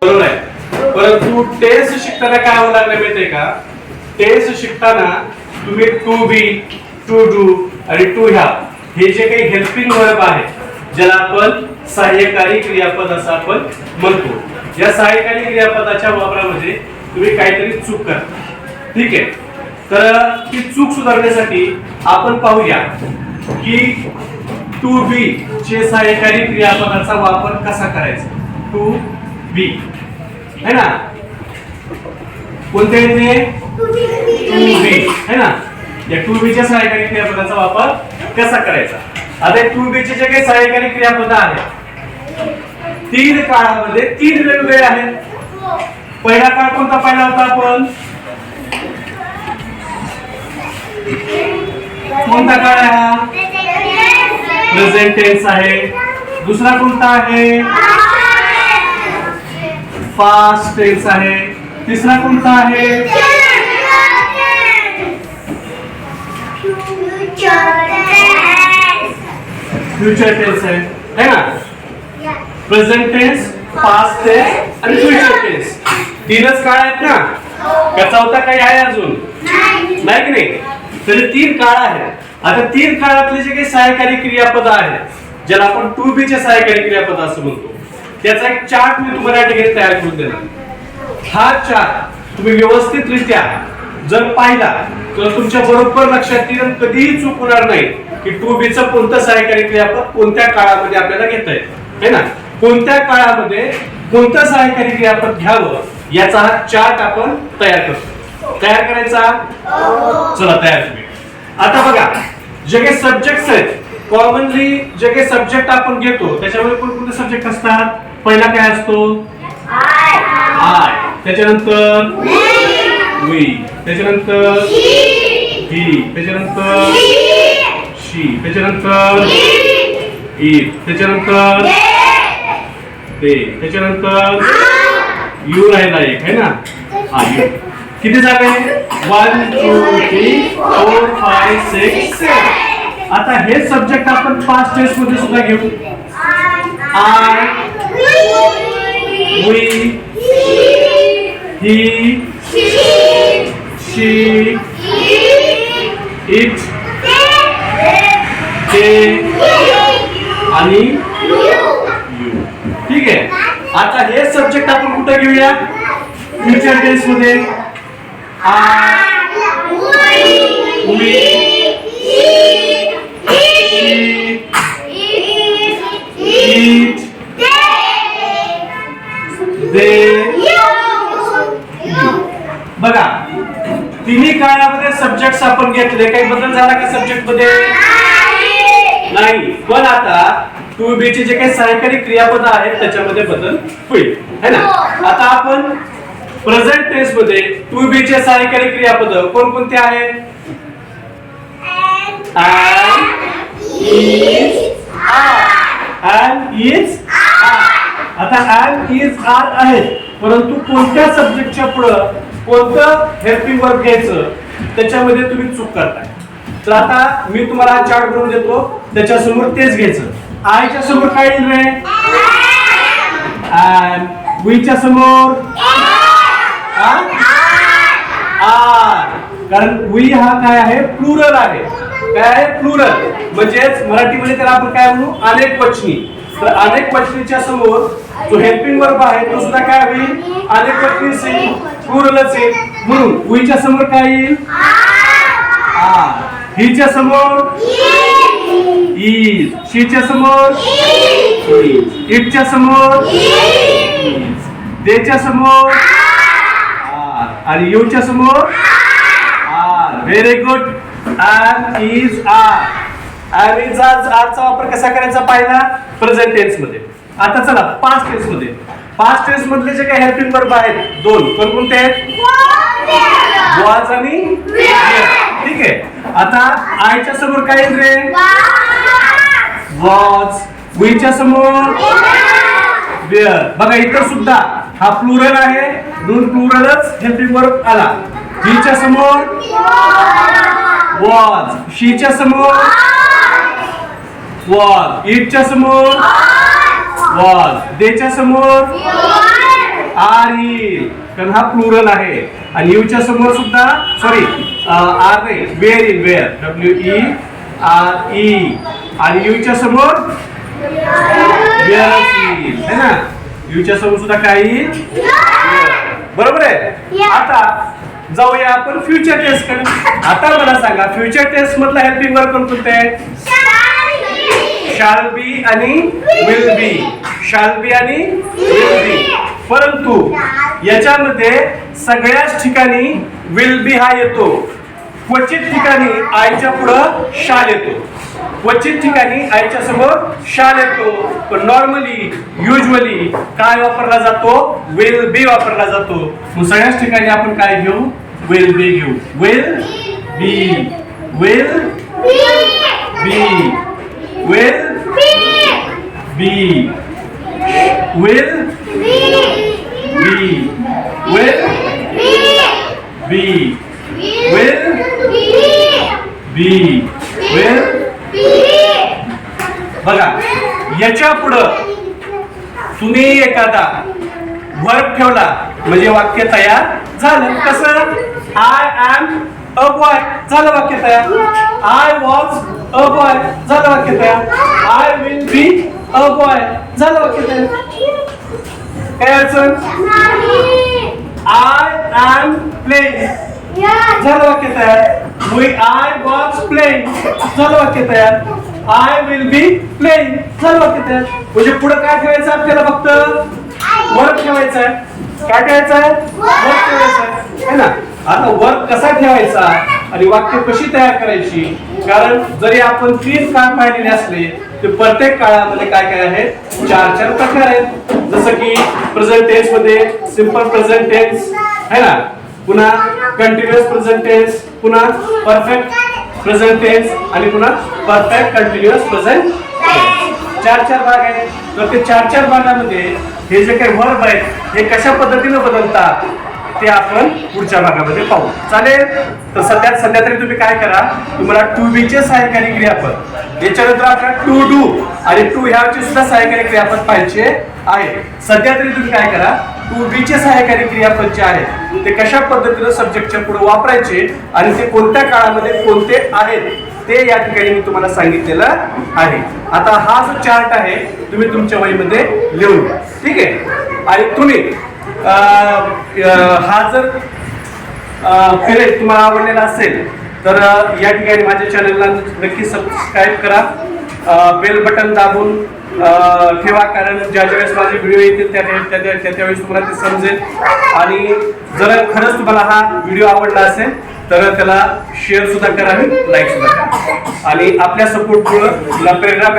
बरोबर आहे. परंतु टेन्स शिकताना काय होऊ लागलं माहितीये का? टेन्स शिकताना तुम्ही टू बी, टू डू आणि टू हॅव हे जे काही हेल्पिंग वर्ब आहे, ज्याला आपण सहाय्यकारी क्रियापद असं आपण म्हणतो, या सहाय्यकारी क्रियापदाच्या वापरामध्ये तुम्ही काहीतरी चूक करता. ठीक आहे, तर ती चूक सुधारण्यासाठी आपण पाहूया की टू बी चे सहाय्यकारी क्रियापदाचा वापर कसा करायचा. टू बी है ना, कोणते येते? टू बी है ना. या टू बी च्या सहाय्यकारी क्रियापदाचा वापर कसा करायचा. आता टू बी चे जे काही सहाय्यकारी क्रियापद आहेत, तीन काळामध्ये तीन वेगवेगळे आहेत. पहिला काळ कोणता पाहिला होता आपण? कोणता काळ आहे हा? प्रेझेंट टेन्स आहे. दुसरा कोणता आहे? पास्ट टेन्स आहे. तिसरा कोणता आहे? फ्युचर टेन्स आहे ना. प्रेझेंट टेन्स, पास्ट टेन्स आणि फ्युचर टेन्स, तीनच काळ आहेत ना. का चौथा काही आहे अजून? नाही की नाही. तर तीन काळ आहेत. आता तीन काळातले जे काही सहाय्यकारी क्रियापद आहेत, ज्याला आपण टू बी चे सहाय्यकारी क्रियापद असं म्हणतो, त्याचा एक चार्ट मी तुम्हाला या ठिकाणी तयार करून देणार. हा चार्ट तुम्ही व्यवस्थितरित्या जर पाहिला तर तुमच्या बरोबर लक्षात येईल, कधीही चूक होणार नाही की टू बी चं कोणतं सहाय्यकारी क्रियापद कोणत्या काळामध्ये आपल्याला घेता येईल है ना. कोणत्या काळामध्ये कोणतं सहाय्यकारी क्रियापद घ्यावं याचा हा चार्ट आपण तयार करतो. तयार करायचा? चला तयार तुम्ही. आता बघा, जे काही सब्जेक्ट्स आहेत, कॉमनली जे काही सब्जेक्ट आपण घेतो त्याच्यामध्ये कोणते सब्जेक्ट असतात? पहिला काय असतो? आय. त्याच्यानंतर वी. त्याच्यानंतर ही. त्याच्यानंतर शी. त्याच्यानंतर इट. त्याच्यानंतर ते. त्याच्यानंतर यू राहिला एक है ना. हा यू. किती जागा आहे? 1 2 3 4 5 6 7. आता हे सब्जेक्ट आपण पास्ट टेन्स मध्ये सुद्धा घेऊ. I, we, he, she, it, ते आणि यू. ठीक आहे. आता हे सब्जेक्ट आपण कुठे घेऊया? फ्युचर टेन्स मध्ये. बघा, तिन्ही काळामध्ये सब्जेक्ट आपण घेतले. काही बदल झाला का सब्जेक्ट मध्ये? नाही. पण आता टू बी चे जे काही सहाय्यकारी क्रियापद आहेत त्याच्यामध्ये बदल होईल है ना. आता आपण प्रेझेंट टेन्स मध्ये टू बी चे सहाय्यकारी क्रियापद कोणकोणते आहेत? आता am is are आहेत, परंतु कोणत्या सब्जेक्टच्या पुढे कोणतं हेल्पिंग वर्ब घ्यायचं त्याच्यामध्ये तुम्ही चूक करताय. तर आता मी तुम्हाला हा चार्ट बनवून देतो, त्याच्या समोर तेच घ्यायचं. आय च्या समोर काय येईल रे? am. वी च्या समोर आर. कारण वी हा काय आहे? प्लुरल आहे. काय आहे? प्लुरल. म्हणजेच मराठीमध्ये त्याला आपण काय म्हणू? अनेक वचनी. तर अनेक वचनीच्या समोर जो हेल्पिंग वर्ब आहे तो सुद्धा काय होईल? अनेक वचनीच येईल, प्लुरलच येईल. म्हणून वी च्या समोर काय येईल? आर. ही च्या समोर इज. शी च्या समोर इज. इट च्या समोर इज. दे च्या समोर आर. आणि यू च्या समोर are. Very good. Am is are. Am is are चा वापर कसा करायचा पाहिला? प्रेझेंट टेन्स मध्ये. आता चला पास्ट टेन्स मध्ये. पास्ट टेन्स मधले जे काही हेल्पिंग वर्ब आहेत दोन, कोणकोणते आहेत? वॉज आणि ठीक आहे. आता आय च्या समोर काय येईल रे? वॉज. वी च्या समोर वेअर. बघा इथं सुद्धा हा प्लुरल आहे, दोन प्लुरलच हेल्पिंग वर्ब आला. ही च्या समोर वॉज. शी च्या समोर वॉज. इट च्या समोर वॉज. दे च्या समोर आर येईल, कारण हा प्लुरल आहे. आणि यूच्या समोर सुद्धा सॉरी आर नाही, वेअर येईल, वेअर WERE. आणि यूच्या समोर वेअरच येईल है ना. यूच्या समोर सुद्धा काय येईल, बरोबर आहे. आता जाऊया आपण फ्युचर टेन्स कडे. आता मला सांगा फ्युचर टेन्स मधला हेल्पिंग वर्ब कोणते आहे? शॅल बी आणि विल बी. शॅल बी आणि विल बी. परंतु याच्यामध्ये सगळ्याच ठिकाणी विल बी हा येतो. क्वचित ठिकाणी आयच्या पुढं शाल येतो. क्वचित ठिकाणी आयच्या समोर शाल येतो. पण नॉर्मली युजली काय वापरला जातो? विल बी वापरला जातो. मग सगळ्याच ठिकाणी आपण काय घेऊ? विल बी घेऊ. Will be, will be, will be, will be, will be, will be, will. बघा याच्या पुढं तुम्ही एखादा वर्ब ठेवला म्हणजे वाक्य तयार झालं. कसं? आय एम अ बॉय झालं वाक्य तयार. आय वॉज अ बॉय झालं वाक्य तयार. I will be a boy झालं वाक्य तयार. काय अडचण? आय एम प्लेइंग झालं वाक्य तयार. आय वॉज प्लेइंग झालं वाक्य तयार. आय विल बी प्लेइंग झालं वाक्य तयार. म्हणजे पुढे काय ठेवायचं आपल्याला? फक्त वर्ब ठेवायचा आहे. काय ठेवायचं आहे? वर्ब ठेवायचा आहे ना. आता वर्ब कसा ठेवायचा आणि वाक्य कशी तयार करायची? कारण जरी आपण 3 काळ पाहिलेले असले तर प्रत्येक काळामध्ये काय काय आहे? 4 प्रकार आहेत. जसं की प्रेझेंट टेन्स मध्ये सिंपल प्रेझेंट टेन्स है ना, पुन्हा कंटिन्युअस प्रेझेंट टेन्स, पुन्हा परफेक्ट प्रेझेंट टेन्स आणि पुन्हा परफेक्ट कंटिन्युअस प्रेझेंट टेन्स. 4 भाग आहेत. तर ते 4 भागामध्ये हे जे काही वर्ब आहेत हे कशा पद्धतीने बदलतात ते आपण पुढच्या भागामध्ये पाहू. चालेल? तर सध्या तरी तुम्ही काय करा, तुम्हाला टू बी चे सहाय्यकारी क्रियापद, याच्यानंतर आपल्याला टू डू आणि टू ह्याची सुद्धा सहाय्यकारी क्रियापद पाहिजे आहे. सध्या तरी तुम्ही काय करा, टू बी चे सहाय्यकारी क्रियापद जे आहेत ते कशा पद्धतीने सब्जेक्टच्या पुढे वापरायचे आणि ते कोणत्या काळामध्ये कोणते आहेत ते या ठिकाणी मी तुम्हाला सांगितलेलं आहे. आता हा जो चार्ट आहे तुम्ही तुमच्या वहीमध्ये लिहून घ्या. ठीक आहे? आणि तुम्ही हा जर तुम्हाला आवडलेला असेल तर या ठिकाणी माझ्या चॅनलला नक्की सबस्क्राईब करा. बेल बटन दाबून ठेवा, कारण ज्या वेळेस माझे व्हिडिओ येतील त्यावेळेस तुम्हाला ते समजेल. आणि जर खरंच तुम्हाला हा व्हिडिओ आवडला असेल तर त्याला शेअर सुद्धा करा आणि लाईक सुद्धा करा. आणि आपल्या सपोर्टमुळे प्रेरणा